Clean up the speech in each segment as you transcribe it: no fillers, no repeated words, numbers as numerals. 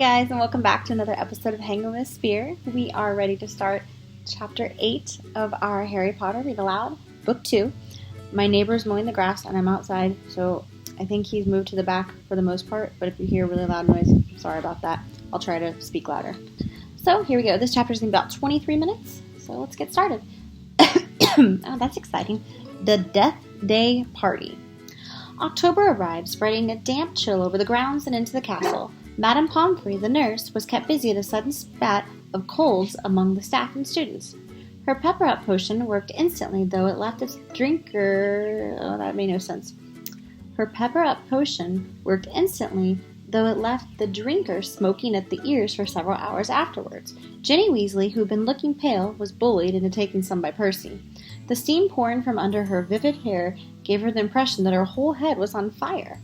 guys, and welcome back to another episode of Hanging with a Spear. We are ready to start Chapter 8 of our Harry Potter Read Aloud, Book 2. My neighbor's mowing the grass, and I'm outside, so I think he's moved to the back for the most part, but if you hear really loud noise, I'm sorry about that. I'll try to speak louder. So, here we go. This chapter is going to be about 23 minutes, so let's get started. Oh, that's exciting. The Death Day Party. October arrived, spreading a damp chill over the grounds and into the castle. Madame Pomfrey, the nurse, was kept busy at a sudden spat of colds among the staff and students. Her pepper-up potion worked instantly, though it left its drinker... Oh, that made no sense. Her pepper-up potion worked instantly, though it left the drinker smoking at the ears for several hours afterwards. Ginny Weasley, who had been looking pale, was bullied into taking some by Percy. The steam pouring from under her vivid hair gave her the impression that her whole head was on fire.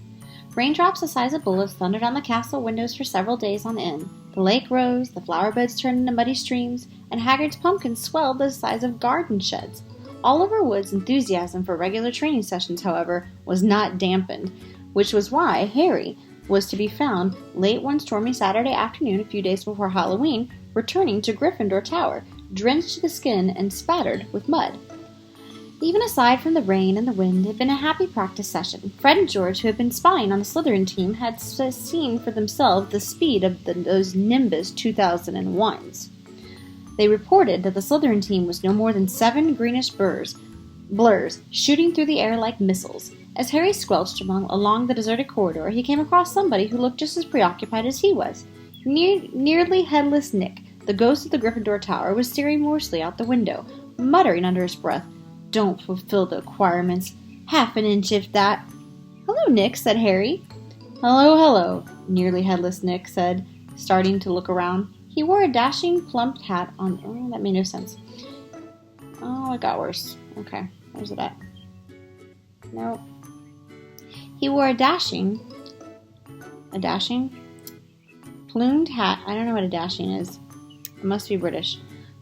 Raindrops the size of bullets thundered on the castle windows for several days on end. The lake rose, the flower beds turned into muddy streams, and Hagrid's pumpkins swelled the size of garden sheds. Oliver Wood's enthusiasm for regular training sessions, however, was not dampened, which was why Harry was to be found late one stormy Saturday afternoon a few days before Halloween, returning to Gryffindor Tower, drenched to the skin and spattered with mud. Even aside from the rain and the wind, it had been a happy practice session. Fred and George, who had been spying on the Slytherin team, had seen for themselves the speed of those Nimbus 2001s. They reported that the Slytherin team was no more than 7 greenish blurs, shooting through the air like missiles. As Harry squelched along the deserted corridor, he came across somebody who looked just as preoccupied as he was. Nearly headless Nick, the ghost of the Gryffindor Tower, was staring morosely out the window, muttering under his breath, "Don't fulfill the requirements. Half an inch if that." "Hello, Nick," said Harry. Hello, nearly headless Nick said, starting to look around. He wore a dashing plumped hat on... Oh, that made no sense. Oh, it got worse. Okay, where's it at? No. He wore a dashing plumed hat. I don't know what a dashing is. It must be British.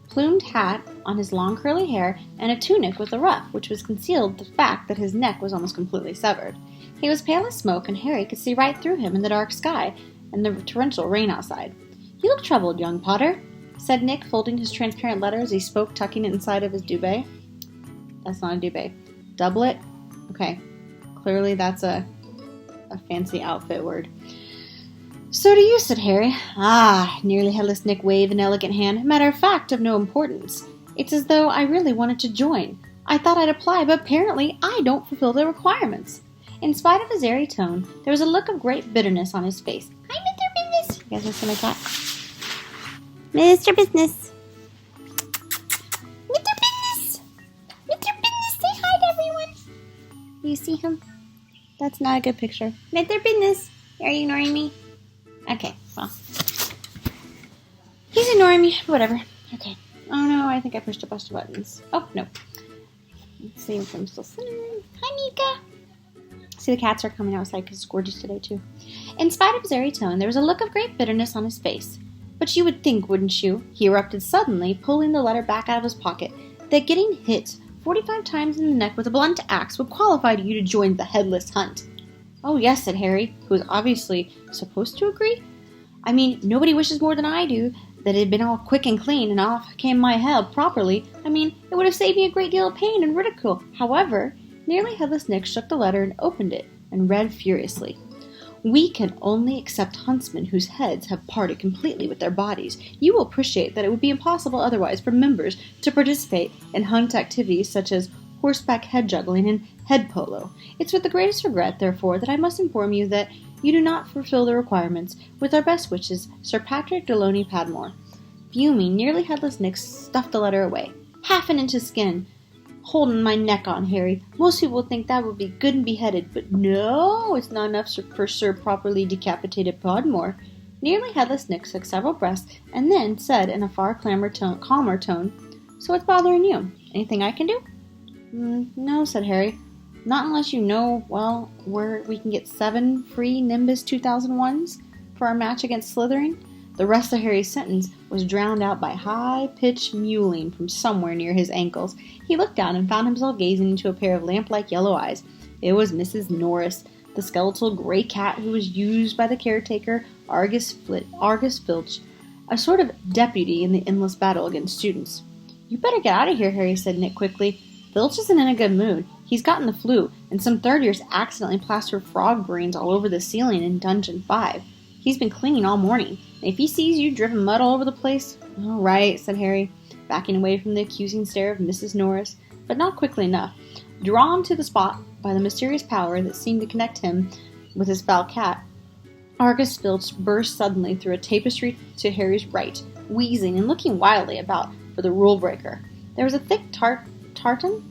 Plumed hat on his long curly hair, and a tunic with a ruff, which was concealed the fact that his neck was almost completely severed. He was pale as smoke, and Harry could see right through him in the dark sky and the torrential rain outside. "You look troubled, young Potter," said Nick, folding his transparent letter as he spoke, tucking it inside of his duvet. That's not a duvet. Doublet? Okay. Clearly that's a fancy outfit word. "So do you," said Harry. "Ah," nearly headless Nick waved an elegant hand. "Matter of fact, of no importance. It's as though I really wanted to join. I thought I'd apply, but apparently I don't fulfill the requirements." In spite of his airy tone, there was a look of great bitterness on his face. "Hi, Mr. Business." You guys listen to my cat? Mr. Business. Mr. Business. Mr. Business, say hi to everyone. You see him? That's not a good picture. Mr. Business, are you ignoring me? Okay, well. He's ignoring me. Whatever. Okay. Oh no, I think I pushed a bunch of buttons. Oh, no. Let's see if I'm still sitting. Hi, Mika. See, the cats are coming outside because it's gorgeous today, too. In spite of his airy tone, there was a look of great bitterness on his face. "But you would think, wouldn't you," he erupted suddenly, pulling the letter back out of his pocket, "that getting hit 45 times in the neck with a blunt axe would qualify you to join the Headless Hunt." "Oh, yes," said Harry, who was obviously supposed to agree. "I mean, nobody wishes more than I do that it had been all quick and clean and off came my head properly. I mean, it would have saved me a great deal of pain and ridicule. However," nearly headless Nick shook the letter and opened it and read furiously. "We can only accept huntsmen whose heads have parted completely with their bodies. You will appreciate that it would be impossible otherwise for members to participate in hunt activities such as horseback head juggling and head polo. It's with the greatest regret, therefore, that I must inform you that you do not fulfill the requirements. With our best wishes, Sir Patrick Deloney Padmore." Fuming, nearly headless Nick stuffed the letter away. "Half an inch of skin holding my neck on, Harry. Most people would think that would be good and beheaded, but no, it's not enough for Sir Properly Decapitated Podmore." Nearly headless Nick took several breaths and then said in a far calmer tone, "So what's bothering you? Anything I can do?" No, said Harry. "Not unless you know, well, where we can get 7 free Nimbus 2001s for our match against Slytherin." The rest of Harry's sentence was drowned out by high-pitched mewling from somewhere near his ankles. He looked down and found himself gazing into a pair of lamp-like yellow eyes. It was Mrs. Norris, the skeletal gray cat who was used by the caretaker Argus Filch, a sort of deputy in the endless battle against students. "You better get out of here," Harry said Nick quickly. "Filch isn't in a good mood. He's gotten the flu, and some third years accidentally plastered frog brains all over the ceiling in Dungeon 5. He's been cleaning all morning, and if he sees you dripping mud all over the place—" "All right," said Harry, backing away from the accusing stare of Mrs. Norris, but not quickly enough. Drawn to the spot by the mysterious power that seemed to connect him with his foul cat, Argus Filch burst suddenly through a tapestry to Harry's right, wheezing and looking wildly about for the rule breaker. There was a thick tartan,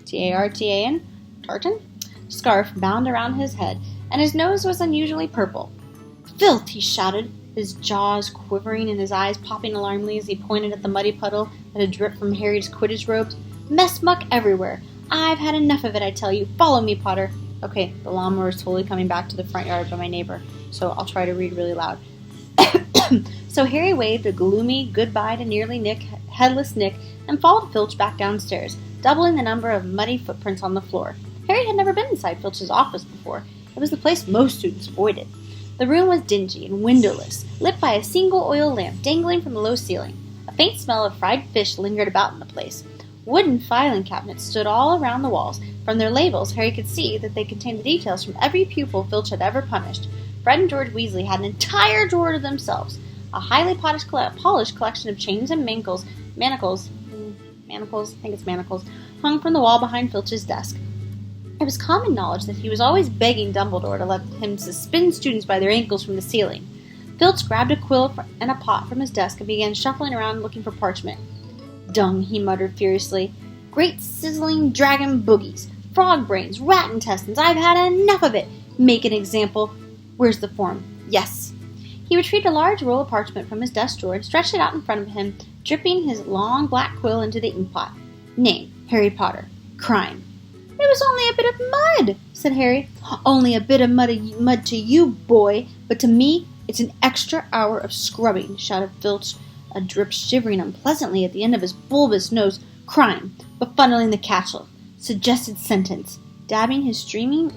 T-A-R-T-A-N, tartan, scarf bound around his head, and his nose was unusually purple. "Filth!" he shouted, his jaws quivering and his eyes popping alarmingly as he pointed at the muddy puddle that had dripped from Harry's Quidditch robes. "Mess muck everywhere! I've had enough of it, I tell you. Follow me, Potter." Okay, the lawnmower is totally coming back to the front yard by my neighbor, so I'll try to read really loud. So Harry waved a gloomy goodbye to nearly Headless Nick, and followed Filch back downstairs, doubling the number of muddy footprints on the floor. Harry had never been inside Filch's office before. It was the place most students avoided. The room was dingy and windowless, lit by a single oil lamp dangling from the low ceiling. A faint smell of fried fish lingered about in the place. Wooden filing cabinets stood all around the walls. From their labels, Harry could see that they contained the details from every pupil Filch had ever punished. Fred and George Weasley had an entire drawer to themselves. A highly polished collection of chains and manacles, hung from the wall behind Filch's desk. It was common knowledge that he was always begging Dumbledore to let him suspend students by their ankles from the ceiling. Filch grabbed a quill and a pot from his desk and began shuffling around looking for parchment. "Dung," he muttered furiously. "Great sizzling dragon boogies, frog brains, rat intestines, I've had enough of it. Make an example. Where's the form? Yes." He retrieved a large roll of parchment from his desk drawer and stretched it out in front of him, dripping his long black quill into the inkpot. "Name, Harry Potter. Crime." "It was only a bit of mud," said Harry. "Only a bit of mud to you, boy, but to me it's an extra hour of scrubbing," shouted Filch, a drip shivering unpleasantly at the end of his bulbous nose. "Crime, befuddling the castle. Suggested sentence." Dabbing his streaming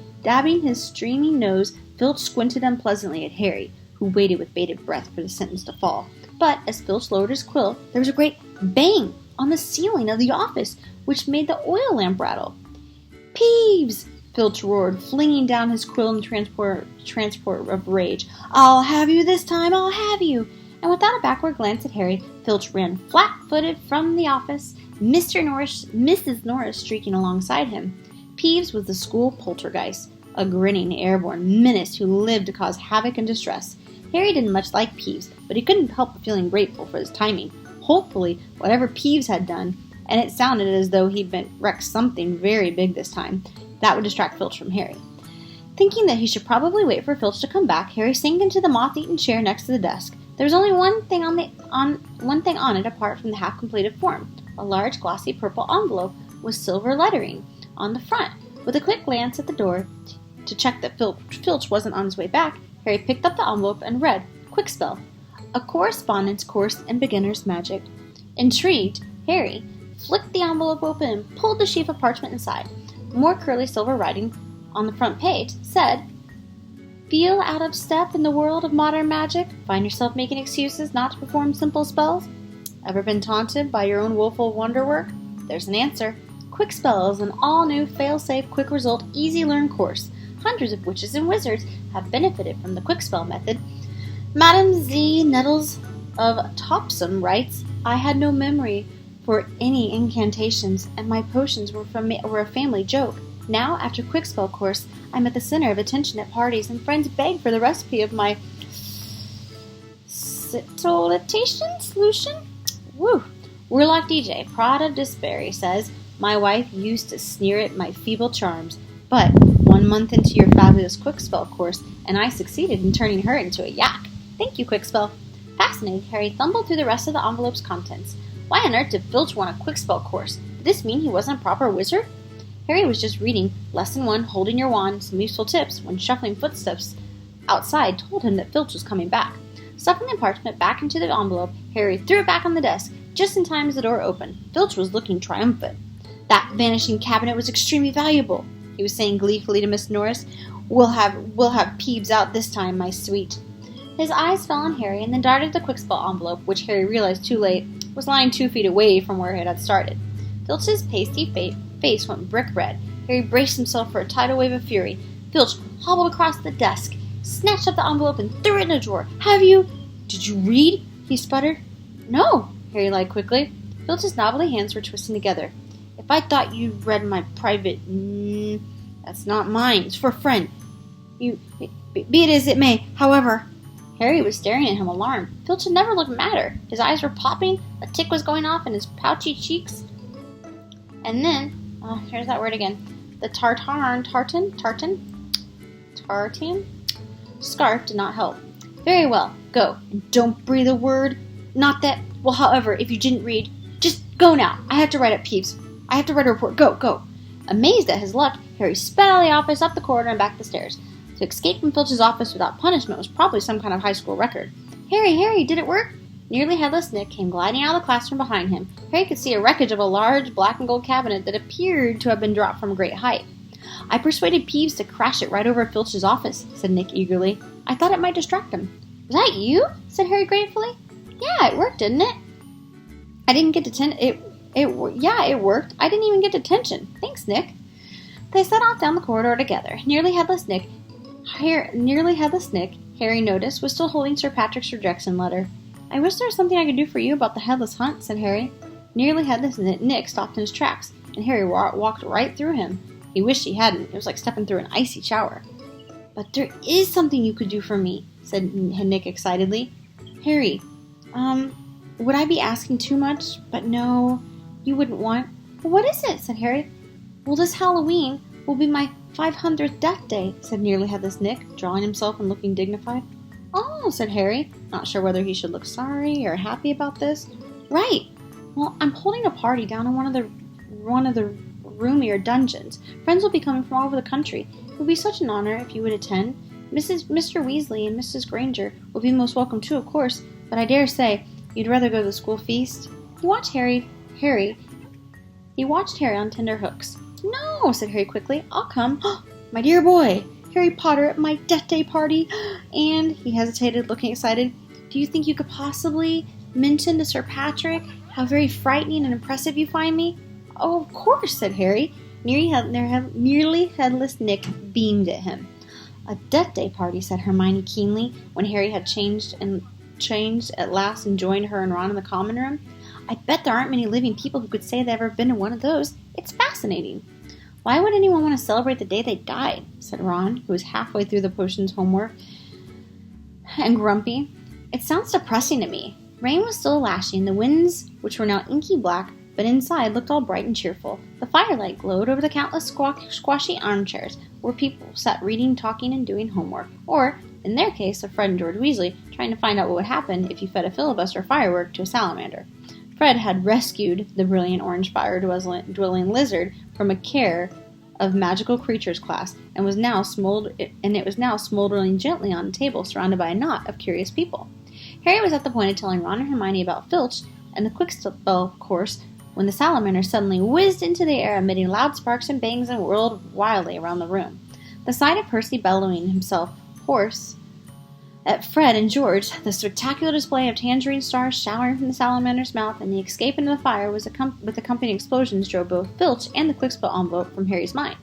nose, Filch squinted unpleasantly at Harry, who waited with bated breath for the sentence to fall. But as Filch lowered his quill, there was a great bang on the ceiling of the office, which made the oil lamp rattle. "Peeves!" Filch roared, flinging down his quill in transport of rage. "I'll have you this time, I'll have you!" And without a backward glance at Harry, Filch ran flat-footed from the office, Mrs. Norris streaking alongside him. Peeves was the school poltergeist, a grinning airborne menace who lived to cause havoc and distress. Harry didn't much like Peeves, but he couldn't help but feeling grateful for his timing. Hopefully, whatever Peeves had done, and it sounded as though he'd wrecked something very big this time, that would distract Filch from Harry. Thinking that he should probably wait for Filch to come back, Harry sank into the moth-eaten chair next to the desk. There was only one thing on it apart from the half-completed form. A large, glossy purple envelope with silver lettering on the front. With a quick glance at the door to check that Filch wasn't on his way back, Harry picked up the envelope and read, "Kwikspell, a correspondence course in beginner's magic." Intrigued, Harry flicked the envelope open and pulled the sheaf of parchment inside. More curly silver writing on the front page said, "Feel out of step in the world of modern magic? Find yourself making excuses not to perform simple spells? Ever been taunted by your own woeful wonderwork? There's an answer. Kwikspell is an all-new, fail-safe, quick-result, easy-learn course. Hundreds of witches and wizards have benefited from the Kwikspell method. Madame Z. Nettles of Topsom writes, I had no memory for any incantations, and my potions were a family joke. Now, after Kwikspell course, I'm at the center of attention at parties, and friends beg for the recipe of my citolation solution. Woo! Warlock DJ, Prod of Disbury, says, my wife used to sneer at my feeble charms, but 1 month into your fabulous Kwikspell course, and I succeeded in turning her into a yak. Thank you, Kwikspell. Fascinated, Harry thumbled through the rest of the envelope's contents. Why on earth did Filch want a Kwikspell course? Did this mean he wasn't a proper wizard? Harry was just reading Lesson 1, Holding Your Wand, Some Useful Tips, when shuffling footsteps outside told him that Filch was coming back. Stuffing the parchment back into the envelope, Harry threw it back on the desk, just in time as the door opened. Filch was looking triumphant. That vanishing cabinet was extremely valuable. he was saying gleefully to Miss Norris. We'll have Peeves out this time, my sweet. His eyes fell on Harry and then darted to the Kwikspell envelope, which Harry realized too late was lying 2 feet away from where it had started. Filch's pasty face went brick red. Harry braced himself for a tidal wave of fury. Filch hobbled across the desk, snatched up the envelope, and threw it in a drawer. Did you read? He sputtered. No, Harry lied quickly. Filch's knobbly hands were twisting together. If I thought you'd read my private... that's not mine. It's for a friend. Be it as it may, however... Harry was staring at him, alarmed. Filch had never looked madder. His eyes were popping, a tick was going off in his pouchy cheeks. And then, here's that word again. The tartan scarf did not help. Very well, go, and don't breathe a word. Not that, well, however, if you didn't read, just go now. I have to write up Peeves. I have to write a report. Go. Amazed at his luck, Harry sped out of the office, up the corridor, and back the stairs. To escape from Filch's office without punishment was probably some kind of high school record. Harry, did it work? Nearly Headless Nick came gliding out of the classroom behind him. Harry could see a wreckage of a large black and gold cabinet that appeared to have been dropped from a great height. I persuaded Peeves to crash it right over Filch's office, said Nick eagerly. I thought it might distract him. Was that you? Said Harry gratefully. Yeah, it worked, didn't it? I didn't get it worked. I didn't even get detention. Thanks, Nick. They set off down the corridor together. Nearly Headless Nick, Harry noticed, was still holding Sir Patrick's rejection letter. I wish there was something I could do for you about the Headless Hunt, said Harry. Nearly Headless Nick stopped in his tracks, and Harry walked right through him. He wished he hadn't. It was like stepping through an icy shower. But there is something you could do for me, said Nick excitedly. Harry, would I be asking too much? But no, you wouldn't want. Well, what is it? Said Harry. Well, this Halloween will be my 500th death day, said Nearly Headless Nick, drawing himself and looking dignified. Oh, said Harry, not sure whether he should look sorry or happy about this. Right. Well, I'm holding a party down in one of the roomier dungeons. Friends will be coming from all over the country. It would be such an honor if you would attend. Mr. Weasley and Mrs. Granger will be most welcome too, of course, but I dare say you'd rather go to the school feast. He watched Harry on tender hooks. No, said Harry quickly. I'll come. My dear boy, Harry Potter at my death day party. And he hesitated, looking excited. Do you think you could possibly mention to Sir Patrick how very frightening and impressive you find me? Oh, of course, said Harry. Nearly Headless Nick beamed at him. A death day party, said Hermione keenly, when Harry had changed at last and joined her and Ron in the common room. I bet there aren't many living people who could say they've ever been to one of those. It's fascinating. Why would anyone want to celebrate the day they died? Said Ron, who was halfway through the potion's homework, and grumpy. It sounds depressing to me. Rain was still lashing, the winds, which were now inky black, but inside looked all bright and cheerful. The firelight glowed over the countless squashy armchairs, where people sat reading, talking, and doing homework, or, in their case, of Fred and George Weasley, trying to find out what would happen if you fed a filibuster firework to a salamander. Fred had rescued the brilliant orange fire-dwelling lizard from a care of magical creatures class, and it was now smoldering gently on a table surrounded by a knot of curious people. Harry was at the point of telling Ron and Hermione about Filch and the Kwikspell course when the salamander suddenly whizzed into the air, emitting loud sparks and bangs, and whirled wildly around the room. The sight of Percy bellowing himself hoarse at Fred and George, the spectacular display of tangerine stars showering from the salamander's mouth, and the escape into the fire with accompanying explosions drove both Filch and the Kwikspell envelope from Harry's mind.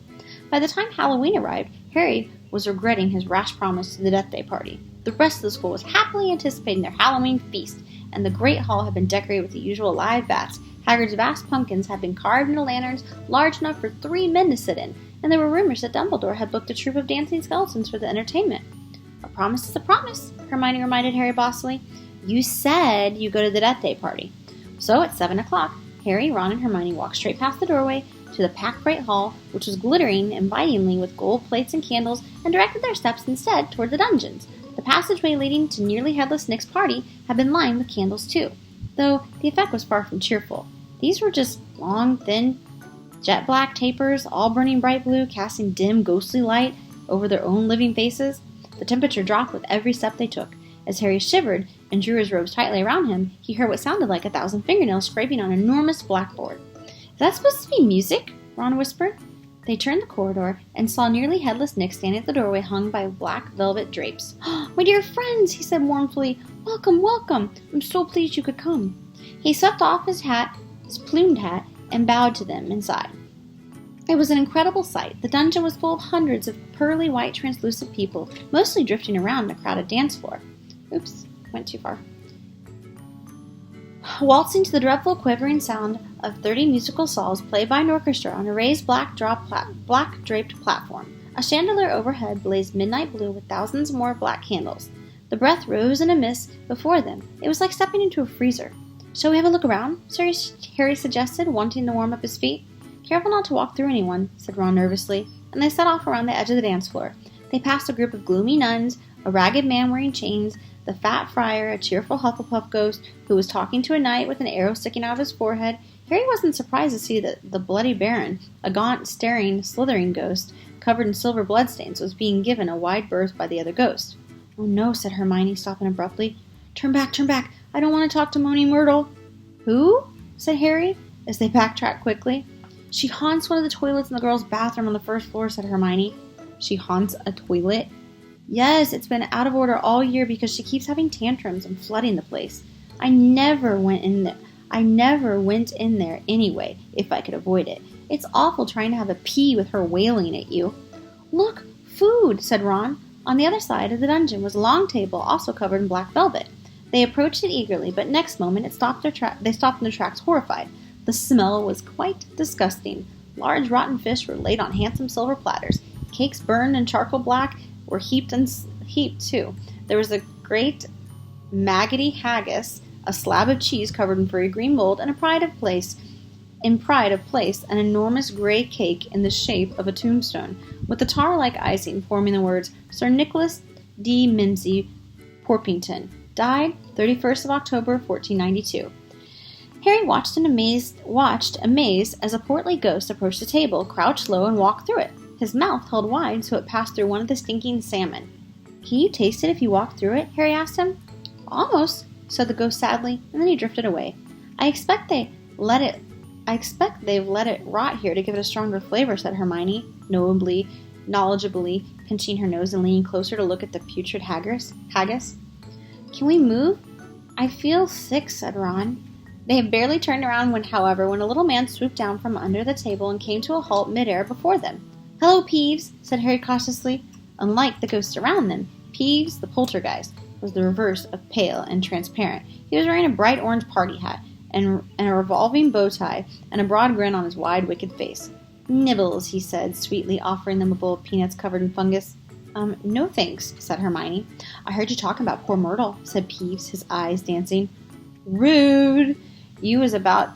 By the time Halloween arrived, Harry was regretting his rash promise to the Death Day party. The rest of the school was happily anticipating their Halloween feast, and the great hall had been decorated with the usual live bats. Hagrid's vast pumpkins had been carved into lanterns large enough for 3 men to sit in, and there were rumors that Dumbledore had booked a troupe of dancing skeletons for the entertainment. A promise is a promise, Hermione reminded Harry bossily. You said you go to the Death Day party. So at 7 o'clock, Harry, Ron, and Hermione walked straight past the doorway to the packed bright hall, which was glittering invitingly with gold plates and candles, and directed their steps instead toward the dungeons. The passageway leading to Nearly Headless Nick's party had been lined with candles too, though the effect was far from cheerful. These were just long, thin, jet-black tapers, all burning bright blue, casting dim, ghostly light over their own living faces. The temperature dropped with every step they took. As Harry shivered and drew his robes tightly around him, he heard what sounded like 1,000 fingernails scraping on an enormous blackboard. Is that supposed to be music? Ron whispered. They turned the corridor and saw nearly headless Nick standing at the doorway hung by black velvet drapes. "My dear friends," he said mournfully, "welcome, welcome. I'm so pleased you could come." He swept off his hat, his plumed hat, and bowed to them inside. It was an incredible sight. The dungeon was full of hundreds of pearly white translucent people, mostly drifting around in a crowded dance floor. Oops, went too far. Waltzing to the dreadful quivering sound of 30 musical saws played by an orchestra on a raised black-draped platform. A chandelier overhead blazed midnight blue with thousands more black candles. The breath rose in a mist before them. It was like stepping into a freezer. "Shall we have a look around?" Harry suggested, wanting to warm up his feet. "Careful not to walk through anyone," said Ron nervously, and they set off around the edge of the dance floor. They passed a group of gloomy nuns, a ragged man wearing chains, the fat friar, a cheerful Hufflepuff ghost who was talking to a knight with an arrow sticking out of his forehead. Harry wasn't surprised to see that the Bloody Baron, a gaunt, staring, slithering ghost covered in silver bloodstains, was being given a wide berth by the other ghost. "Oh no," said Hermione, stopping abruptly. Turn back, I don't want to talk to Moaning Myrtle." "Who?" said Harry, as they backtracked quickly. "She haunts one of the toilets in the girls' bathroom on the first floor," said Hermione. "She haunts a toilet?" "Yes, it's been out of order all year because she keeps having tantrums and flooding the place. I never went in there anyway, if I could avoid it. It's awful trying to have a pee with her wailing at you." "Look, food," said Ron. On the other side of the dungeon was a long table, also covered in black velvet. They approached it eagerly, but next moment they stopped in their tracks, horrified. The smell was quite disgusting. Large rotten fish were laid on handsome silver platters. Cakes burned and charcoal black were heaped too. There was a great maggoty haggis, a slab of cheese covered in furry green mold, and in pride of place, an enormous gray cake in the shape of a tombstone, with the tar-like icing forming the words "Sir Nicholas D. Mimsy Porpington, died 31st of October, 1492. Harry watched amazed as a portly ghost approached the table, crouched low, and walked through it. His mouth held wide so it passed through one of the stinking salmon. "Can you taste it if you walk through it?" Harry asked him. "Almost," said the ghost sadly, and then he drifted away. I expect they've let it rot here to give it a stronger flavor," said Hermione, knowledgeably pinching her nose and leaning closer to look at the putrid haggis. "Can we move? I feel sick," said Ron. They had barely turned around when a little man swooped down from under the table and came to a halt midair before them. "Hello, Peeves," said Harry cautiously. Unlike the ghosts around them, Peeves, the poltergeist, was the reverse of pale and transparent. He was wearing a bright orange party hat and a revolving bow tie and a broad grin on his wide, wicked face. "Nibbles," he said, sweetly, offering them a bowl of peanuts covered in fungus. No thanks," said Hermione. "I heard you talking about poor Myrtle," said Peeves, his eyes dancing. Rude. You was about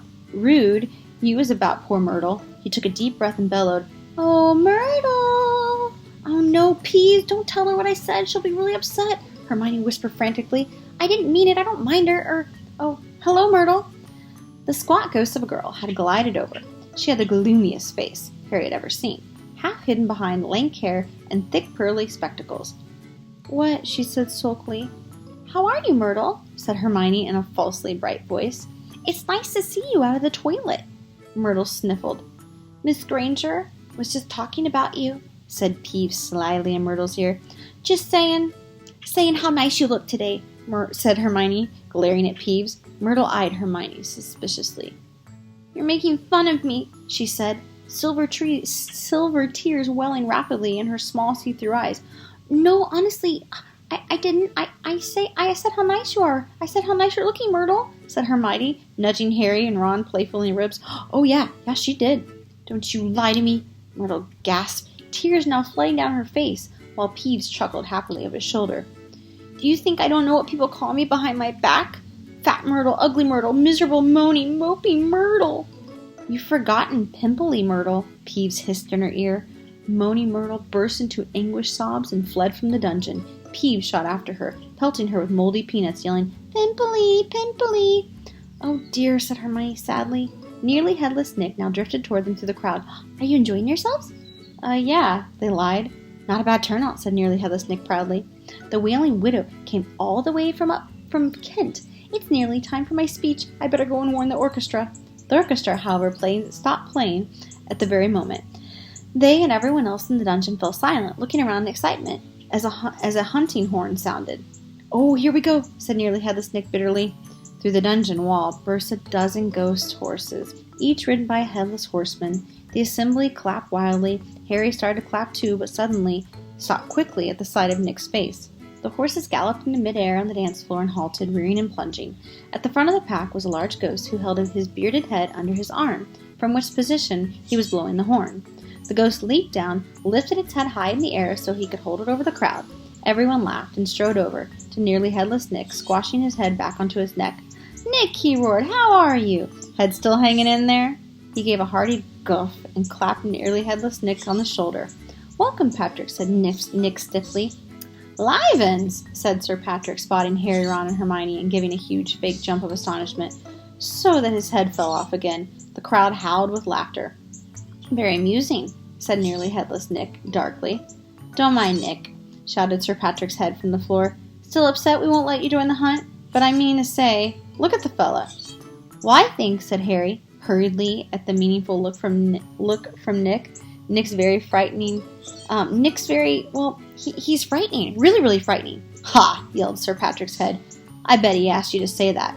poor Myrtle." He took a deep breath and bellowed, "Oh, Myrtle!" "Oh no, Peeves, don't tell her what I said. She'll be really upset," Hermione whispered frantically. "I didn't mean it. I don't mind her. Oh, hello, Myrtle." The squat ghost of a girl had glided over. She had the gloomiest face Harry had ever seen, half hidden behind lank hair and thick pearly spectacles. "What?" she said sulkily. "How are you, Myrtle?" said Hermione in a falsely bright voice. "It's nice to see you out of the toilet." Myrtle sniffled. "Miss Granger was just talking about you," said Peeves slyly in Myrtle's ear. "Just saying how nice you look today," said Hermione, glaring at Peeves. Myrtle eyed Hermione suspiciously. "You're making fun of me," she said, silver tears welling rapidly in her small see-through eyes. "No, honestly, I didn't. I said how nice you are. I said how nice you're looking, Myrtle," said Hermione, nudging Harry and Ron playfully in the ribs. "Oh yeah, she did." "Don't you lie to me," Myrtle gasped, tears now flooding down her face, while Peeves chuckled happily over his shoulder. "Do you think I don't know what people call me behind my back? Fat Myrtle, ugly Myrtle, miserable, moaning, moping Myrtle." "You've forgotten Pimply Myrtle," Peeves hissed in her ear. Moaning Myrtle burst into anguished sobs and fled from the dungeon. Peeves shot after her, pelting her with moldy peanuts, yelling, "Pimply, Pimply!" "Oh dear," said Hermione sadly. Nearly headless Nick now drifted toward them through the crowd. "Are you enjoying yourselves?" Yeah," they lied. "Not a bad turnout," said Nearly Headless Nick proudly. "The Wailing Widow came all the way from Kent. It's nearly time for my speech. I better go and warn the orchestra." The orchestra, however, stopped playing at the very moment. They and everyone else in the dungeon fell silent, looking around in excitement as a hunting horn sounded. "Oh, here we go," said Nearly Headless Nick bitterly. Through the dungeon wall burst a dozen ghost horses, each ridden by a headless horseman. The assembly clapped wildly. Harry started to clap too, but suddenly stopped quickly at the sight of Nick's face. The horses galloped into midair on the dance floor and halted, rearing and plunging. At the front of the pack was a large ghost who held his bearded head under his arm, from which position he was blowing the horn. The ghost leaped down, lifted its head high in the air so he could hold it over the crowd. Everyone laughed and strode over to Nearly Headless Nick, squashing his head back onto his neck. "Nick," he roared, "how are you? Head still hanging in there?" He gave a hearty guffaw and clapped Nearly Headless Nick on the shoulder. "Welcome, Patrick," said Nick stiffly. "Livens," said Sir Patrick, spotting Harry, Ron, and Hermione and giving a huge fake jump of astonishment, so that his head fell off again. The crowd howled with laughter. "Very amusing," said Nearly Headless Nick darkly. "Don't mind Nick," shouted Sir Patrick's head from the floor. "Still upset we won't let you join the hunt? But I mean to say, look at the fella." "Well, I think," said Harry, hurriedly at the meaningful look from Nick. He's frightening. Really, really frightening. "Ha!" yelled Sir Patrick's head. "I bet he asked you to say that."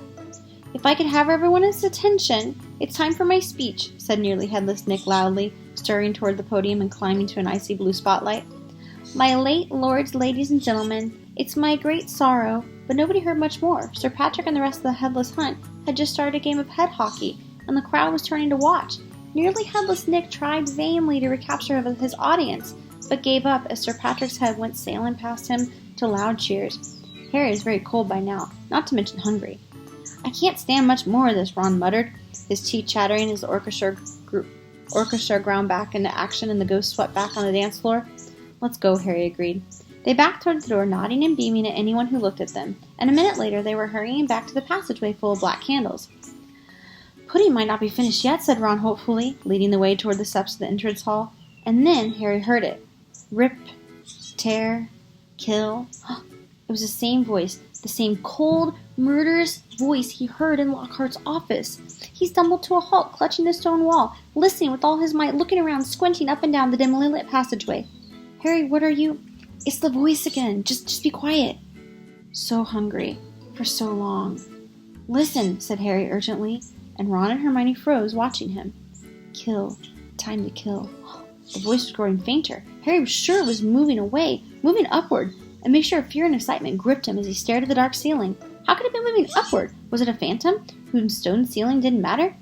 "If I could have everyone's attention, it's time for my speech," said Nearly Headless Nick loudly, stirring toward the podium and climbing to an icy blue spotlight. "My late lords, ladies, and gentlemen, it's my great sorrow," but nobody heard much more. Sir Patrick and the rest of the Headless Hunt had just started a game of head hockey, and the crowd was turning to watch. Nearly Headless Nick tried vainly to recapture his audience, but gave up as Sir Patrick's head went sailing past him to loud cheers. Harry was very cold by now, not to mention hungry. "I can't stand much more of this," Ron muttered, his teeth chattering as the orchestra ground back into action and the ghost swept back on the dance floor. "Let's go," Harry agreed. They backed toward the door, nodding and beaming at anyone who looked at them, and a minute later they were hurrying back to the passageway full of black candles. "Pudding might not be finished yet," said Ron hopefully, leading the way toward the steps of the entrance hall. And then Harry heard it. Rip, tear, kill. It was the same voice, the same cold, murderous voice he heard in Lockhart's office. He stumbled to a halt, clutching the stone wall, listening with all his might, looking around, squinting up and down the dimly lit passageway. "Harry, what are you—" "It's the voice again. Just be quiet." "So hungry. For so long." "Listen," said Harry urgently, and Ron and Hermione froze, watching him. "Kill. Time to kill." The voice was growing fainter. Harry was sure it was moving away, moving upward. A mixture of fear and excitement gripped him as he stared at the dark ceiling. How could it be moving upward? Was it a phantom, whose stone ceiling didn't matter?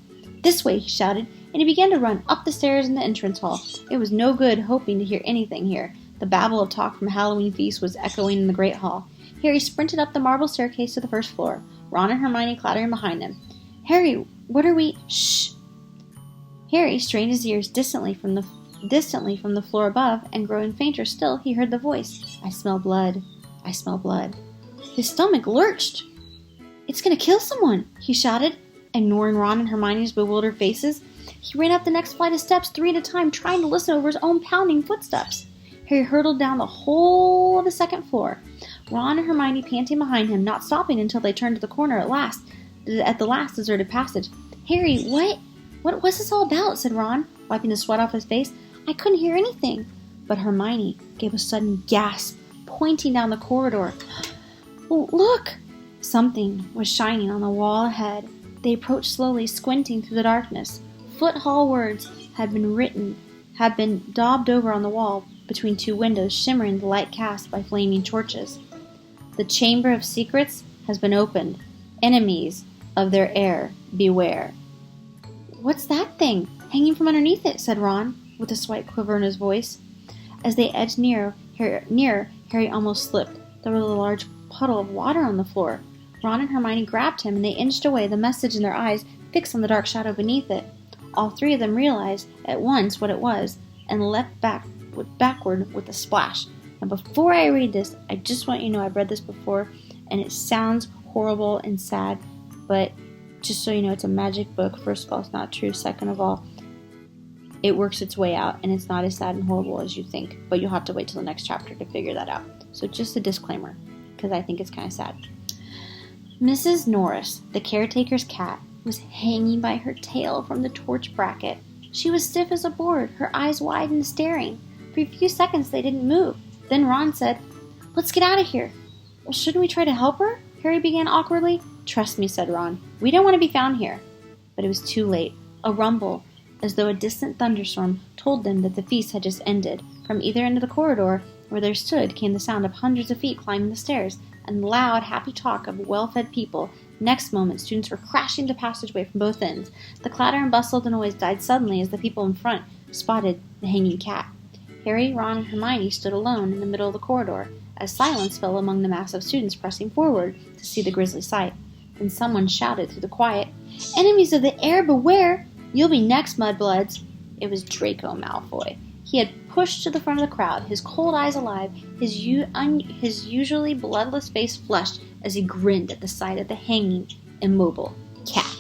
"This way," he shouted, and he began to run up the stairs in the entrance hall. It was no good hoping to hear anything here. The babble of talk from Halloween feast was echoing in the great hall. Harry sprinted up the marble staircase to the first floor, Ron and Hermione clattering behind him. "Harry, what are we—" "Shh!" Harry strained his ears distantly from the floor above, and growing fainter still, he heard the voice. "I smell blood. I smell blood." His stomach lurched. "It's going to kill someone," he shouted, ignoring Ron and Hermione's bewildered faces. He ran up the next flight of steps 3 at a time, trying to listen over his own pounding footsteps. Harry hurtled down the whole of the second floor, Ron and Hermione panting behind him, not stopping until they turned to the corner at the last deserted passage. "Harry, what was this all about?" said Ron, wiping the sweat off his face. "I couldn't hear anything." But Hermione gave a sudden gasp, pointing down the corridor. "Oh, look!" Something was shining on the wall ahead. They approached slowly, squinting through the darkness. Foot-hall words had been daubed over on the wall between 2 windows, shimmering the light cast by flaming torches. "The Chamber of Secrets has been opened. Enemies of their heir, beware." "What's that thing hanging from underneath it?" said Ron, with a slight quiver in his voice. As they edged nearer, Harry almost slipped. There was a large puddle of water on the floor. Ron and Hermione grabbed him, and they inched away, the message in their eyes fixed on the dark shadow beneath it. All 3 of them realized at once what it was, and leapt backward with a splash. Now, before I read this, I just want you to know I've read this before, and it sounds horrible and sad, but just so you know, it's a magic book. First of all, it's not true. Second of all, it works its way out, and it's not as sad and horrible as you think, but you'll have to wait till the next chapter to figure that out. So just a disclaimer, because I think it's kind of sad. Mrs. Norris, the caretaker's cat, was hanging by her tail from the torch bracket. She was stiff as a board, her eyes wide and staring. For a few seconds they didn't move. Then Ron said, "Let's get out of here." "Well, shouldn't we try to help her?" Harry began awkwardly. "Trust me," said Ron. "We don't want to be found here." But it was too late. A rumble, as though a distant thunderstorm, told them that the feast had just ended. From either end of the corridor where they stood came the sound of hundreds of feet climbing the stairs, and the loud, happy talk of well-fed people. Next moment, students were crashing the passageway from both ends. The clatter and bustle of the noise died suddenly as the people in front spotted the hanging cat. Harry, Ron, and Hermione stood alone in the middle of the corridor, as silence fell among the mass of students pressing forward to see the grisly sight. Then someone shouted through the quiet, "Enemies of the air, beware! You'll be next, mudbloods!" It was Draco Malfoy. He had pushed to the front of the crowd, his cold eyes alive, his usually bloodless face flushed as he grinned at the sight of the hanging, immobile cat.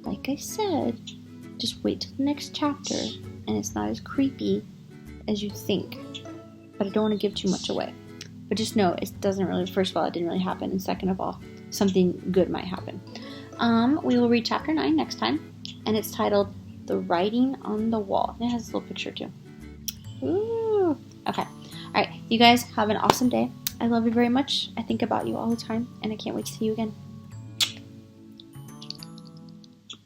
Like I said, just wait till the next chapter, and it's not as creepy as you think. But I don't want to give too much away. But just know, it doesn't really, first of all, it didn't really happen, and second of all, something good might happen. We will read chapter 9 next time, and it's titled The Writing on the Wall. It has a little picture too. Ooh. Okay. Alright, you guys have an awesome day. I love you very much. I think about you all the time, and I can't wait to see you again.